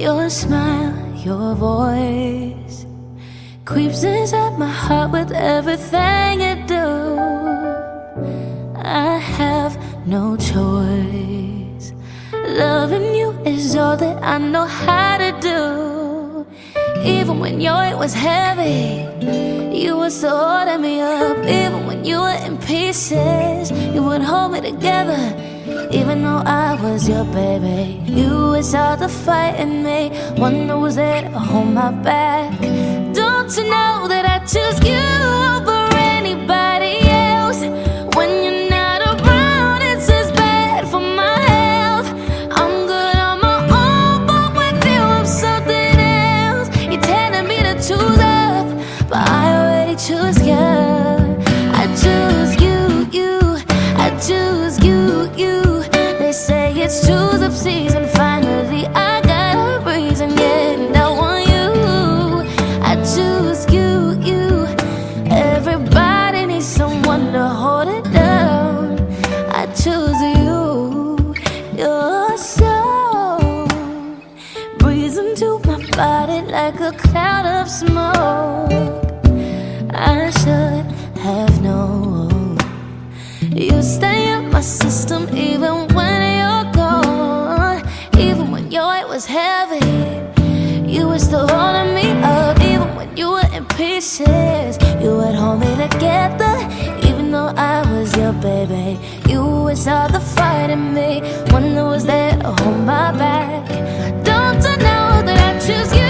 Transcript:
Your smile, your voice creeps inside my heart with everything you do. I have no choice. Loving you is all that I know how to do. Even when your weight was heavy, you would still holding me up. Even when you were in pieces, you would hold me together. Even though I was your baby, you was all the fight in me. One that was there to hold my back. Don't you know that I choose you over anybody else? When you're not around, it's just bad for my health. I'm good on my own, but with you I'm something else. You're telling me to choose up, but I already choose you. I choose you, I choose you. They say it's choose up season. Finally I got a reason, yeah, and I want you. I choose you. Everybody needs someone to hold it down. I choose you. Your soul breathes into my body like a cloud of smoke. I should have known. You stay in my system even when you're gone. Even when your weight was heavy, you were still holding me up. Even when you were in pieces, you would hold me together. Even though I was your baby, you was all the fight in me. One that was there to hold my back. Don't you know that I choose you?